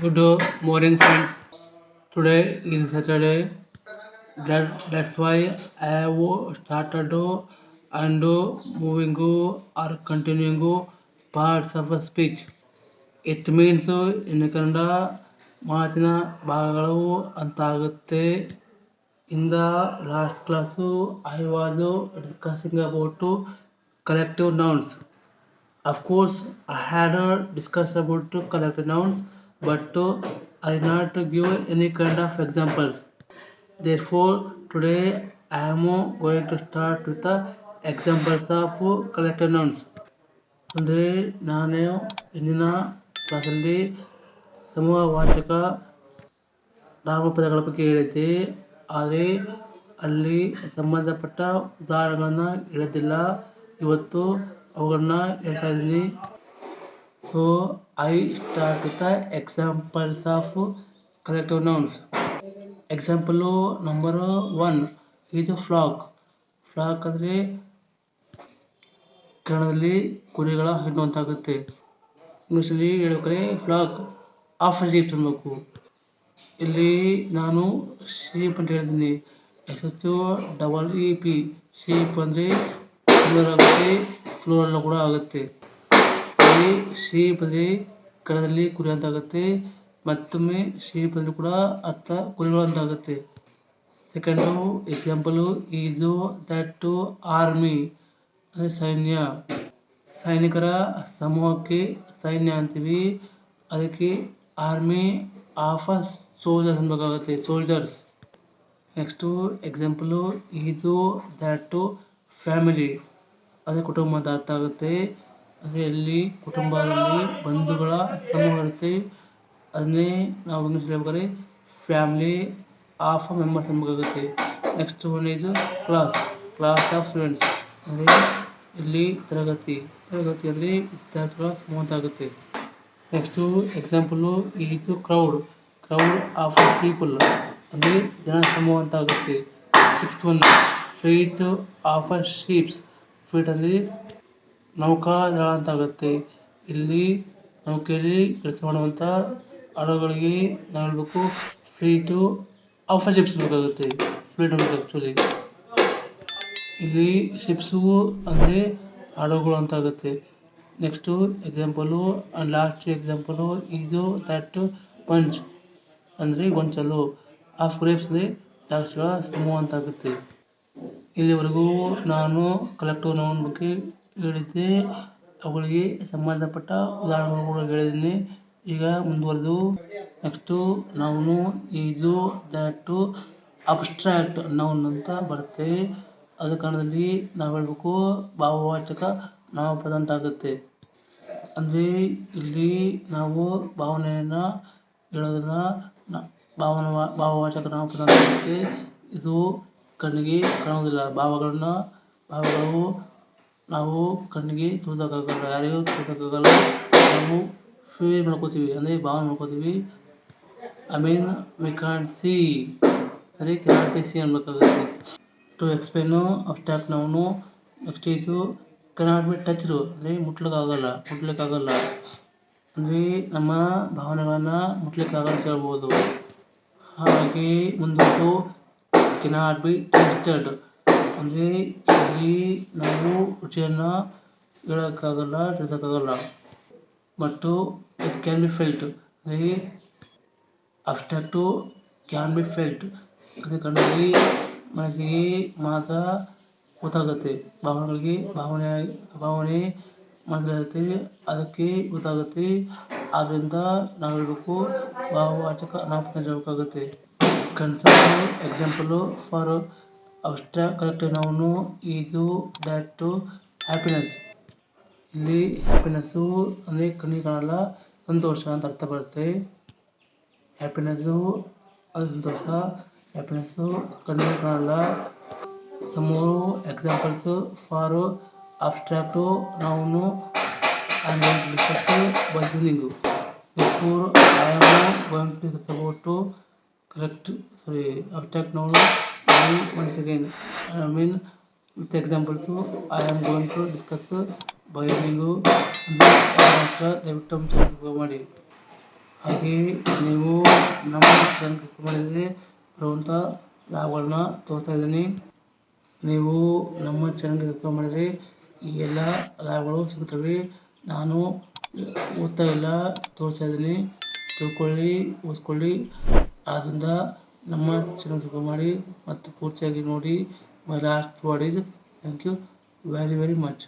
Good morning, friends. Today is Saturday. That's why I have started and moving or continuing parts of a speech. It means in Kannada ಮಾತಿನ ಭಾಗಗಳು ಅಂತ ಆಗುತ್ತೆ. In the last class, I was discussing about collective nouns. Of course, I had discussed about collective nouns, but I did not give any kind of examples. Therefore, today I am going to start with the examples of collective nouns. ಅಂದರೆ ನಾನು ಇಂದಿನ ಕ್ಲಾಸಲ್ಲಿ ಸಮೂಹವಾಚಕ ನಾಮಪದಗಳ ಬಗ್ಗೆ ಹೇಳಿದ್ದೆ, ಆದರೆ ಅಲ್ಲಿ ಸಂಬಂಧಪಟ್ಟ ಉದಾಹರಣೆಗಳನ್ನು ಹೇಳೋದಿಲ್ಲ. ಇವತ್ತು ಅವುಗಳನ್ನ ಹೇಳ್ತಾ ಇದ್ದೀನಿ. So I start with the examples of collective nouns. Example number 1 is flock. Flock ಅಂದರೆ ಕನ್ನಡದಲ್ಲಿ ಕುರಿಗಳ ಹೆಣ್ಣು ಅಂತಾಗುತ್ತೆ. ಇಂಗ್ಲೀಷಲ್ಲಿ ಹೇಳ್ಬೇಕಾದ್ರೆ ಫ್ಲಾಕ್ ಆಫ್ ಶೀಪ್ ಅನ್ಬೇಕು. ಇಲ್ಲಿ ನಾನು ಶೀಪ್ ಅಂತ ಹೇಳ್ತೀನಿ. SHEEP ಶೀಪ್ ಅಂದರೆ ಸಿಂಗುಲರ್ ಆಗುತ್ತೆ, ಪ್ಲೂರಲ್ ಕೂಡ ಆಗುತ್ತೆ. ಇಲ್ಲಿ ಶೀಪ್ ಅಂದರೆ ಕನ್ನಡದಲ್ಲಿ ಕುರಿ ಅಂತ ಆಗುತ್ತೆ. ಮತ್ತೊಮ್ಮೆ ಶೀಪ್ ಅಂದರೆ ಕೂಡ ಅರ್ಥ ಕುರಿಗಳು ಅಂತ ಆಗುತ್ತೆ. Second example is that army ಅಂದರೆ ಸೈನ್ಯ. ಸೈನಿಕರ ಸಮೂಹಕ್ಕೆ ಸೈನ್ಯ ಅಂತೀವಿ. ಅದಕ್ಕೆ ಆರ್ಮಿ ಆಫ್ ಸೋಲ್ಜರ್ಸ್ ಅನ್ಬೇಕಾಗುತ್ತೆ, soldiers. Next example is that family ಅಂದರೆ ಕುಟುಂಬ ಅಂತ ಅರ್ಥ ಆಗುತ್ತೆ. ಅಂದರೆ ಎಲ್ಲಿ ಕುಟುಂಬದಲ್ಲಿ ಬಂಧುಗಳ ಸಮೂಹ ಇರುತ್ತೆ, ಅದನ್ನೇ ನಾವು ಇಂಗ್ಲೀಷ್ ಹೇಳ್ಬೇಕಾದ್ರೆ ಫ್ಯಾಮಿಲಿ ಆಫ್ ಮೆಂಬರ್ಸ್ ಅನ್ಬೇಕಾಗುತ್ತೆ. Next one is class of students ಅಂದರೆ ಇಲ್ಲಿ ತರಗತಿಯಲ್ಲಿ ವಿದ್ಯಾರ್ಥಿಗಳ ಸಮೂಹ ಅಂತ ಆಗುತ್ತೆ. Next example is crowd of people ಅಂದರೆ ಜನ ಸಮೂಹ ಅಂತ ಆಗುತ್ತೆ. Sixth one fleet of sheeps. Fleet ಅಂದರೆ ನೌಕಾದಳ ಅಂತ ಆಗುತ್ತೆ. ಇಲ್ಲಿ ನೌಕೆಯಲ್ಲಿ ಕೆಲಸ ಮಾಡುವಂಥ ಹಡಗುಗಳಿಗೆ ನಾವು ಹೇಳ್ಬೇಕು ಫ್ಲೀಟು ಆಫ್ ಶಿಪ್ಸ್ ಬೇಕಾಗುತ್ತೆ. ಫ್ಲೀಟ್ ಅಂತ ಆ್ಯಕ್ಚುಲಿ ಇಲ್ಲಿ ಶಿಪ್ಸು ಅಂದರೆ ಹಡಗುಗಳು ಅಂತ ಆಗುತ್ತೆ. Next example last example is that punch ಅಂದರೆ ಗೊಂಚಲು ಆಫ್ ಗ್ರೇಪ್ಸ್ ಅಂದರೆ ದ್ರಾಕ್ಷಿಗಳ ಸಮೂಹ ಅಂತ ಆಗುತ್ತೆ. ಇಲ್ಲಿವರೆಗೂ ನಾನು ಕಲೆಕ್ಟಿವ್ ನೌನ್ ಬಗ್ಗೆ ಹೇಳಿದ್ದೆ, ಅವುಗಳಿಗೆ ಸಂಬಂಧಪಟ್ಟ ಉದಾಹರಣೆಗಳು ಕೂಡ ಹೇಳಿದ್ದೀನಿ. ಈಗ ಮುಂದುವರೆದು next noun is that abstract noun ಅಂತ ಬರುತ್ತೆ. ಅದು ಕನ್ನಡದಲ್ಲಿ ನಾವು ಹೇಳ್ಬೇಕು ಭಾವವಾಚಕ ನಾಮಪದ ಅಂತ ಆಗುತ್ತೆ. ಅಂದರೆ ಇಲ್ಲಿ ನಾವು ಭಾವನೆಯನ್ನು ಹೇಳೋದನ್ನ ಭಾವವಾಚಕ ನಾಮಪದ ಅಂತ ಆಗುತ್ತೆ. ಇದು ಕಣ್ಣಿಗೆ ಕಾಣುವುದಿಲ್ಲ. ಭಾವಗಳು ನಾವು ಕಣ್ಣಿಗೆ ತೋರ್ಸೋಕ್ಕಾಗಲ್ಲ, ಯಾರಿಗೂ ತೋರ್ಸೋಕ್ಕಾಗಲ್ಲ. ನಾವು ಫೀಲ್ ಮಾಡ್ಕೋತೀವಿ, ಅಂದರೆ ಭಾವನೆ ಮಾಡ್ಕೋತೀವಿ. ವಿ ಕಾಂಟ್ ಸಿ ಅಂದರೆ ಕೆನಾಟ್ ಬಿ ಸಿ ಅನ್ಬೇಕಾಗುತ್ತೆ. To explain abstract noun next is cannot be touched ಅಂದರೆ ಮುಟ್ಲಿಕ್ಕಾಗಲ್ಲ ಅಂದರೆ ನಮ್ಮ ಭಾವನೆಗಳನ್ನು ಮುಟ್ಲಿಕ್ಕಾಗಲ್ಲ ಅಂತ ಹೇಳ್ಬೋದು. ಹಾಗೆ ಮುಂದುವರೆದು ಕೆನಾಟ್ ಬಿ ಟೇಸ್ಟೆಡ್ ಅಂದರೆ ಇಲ್ಲಿ ನಾವು ರುಚಿಯನ್ನು ಹೇಳೋಕ್ಕಾಗಲ್ಲ, ತಿಳಿಸೋಕ್ಕಾಗಲ್ಲ. ಮತ್ತು ಇಟ್ ಕ್ಯಾನ್ ಬಿ ಫೆಲ್ಟ್ ಅಂದರೆ ಅಬ್ಸ್ಟ್ರಾಕ್ಟು ಕ್ಯಾನ್ ಬಿ ಫೆಲ್ಟ್ ಅಂದರೆ ಕಣ್ಣಲ್ಲಿ ಮನಸ್ಸಿಗೆ ಮಾತ್ರ ಗೊತ್ತಾಗುತ್ತೆ. ಭಾವನೆ ಮನಸ್ಸಲ್ಲಿರುತ್ತೆ, ಅದಕ್ಕೆ ಗೊತ್ತಾಗುತ್ತೆ. ಆದ್ದರಿಂದ ನಾವು ಹೇಳಬೇಕು ಭಾವವಾಚಕ ನಾಮಪದ ಅಂತ ಹೇಳಬೇಕಾಗುತ್ತೆ. Concern example for abstract collective noun is that happiness. ಇಲ್ಲಿ ಹ್ಯಾಪಿನೆಸ್ಸು ಅಂದರೆ ಕಣ್ಣಿಗೆ ಕಾಣಲ್ಲ, ಸಂತೋಷ ಅಂತ ಅರ್ಥ ಬರುತ್ತೆ. ಹ್ಯಾಪಿನೆಸ್ಸು ಅದು ಸಂತೋಷ, ಹ್ಯಾಪಿನೆಸ್ಸು ಕಣ್ಣಿಗೆ ಕಾಣಲ್ಲ. Some more examples for abstract noun and discuss by using. Therefore, I am going to discuss about abstract noun once again. With examples, I am going to discuss by using ದಯವಿಟ್ಟು ಮಾಡಿ. ಹಾಗೆ ನೀವು ನಮ್ಮ channel click ಮಾಡಿದರೆ ಬರುವಂಥ ಲಾಭಗಳನ್ನ ತೋರಿಸ್ತಾ ಇದ್ದೀನಿ. ನೀವು ನಮ್ಮ ಚಾನಲ್ ಕ್ಲಿಕ್ ಮಾಡಿದರೆ ಈ ಎಲ್ಲ ಲಾಭಗಳು ಸಿಗುತ್ತವೆ. ನಾನು ಓದ್ತಾ ಇಲ್ಲ, ತೋರಿಸ್ತಾ ಇದ್ದೀನಿ. ತಿಳ್ಕೊಳ್ಳಿ, ಓದ್ಕೊಳ್ಳಿ. ಆದ್ದರಿಂದ ನಮ್ಮ ಚಾನಲ್ ಕ್ಲಿಕ್ ಮಾಡಿ ಮತ್ತು ಪೂರ್ತಿಯಾಗಿ ನೋಡಿ. My last word is thank you very much.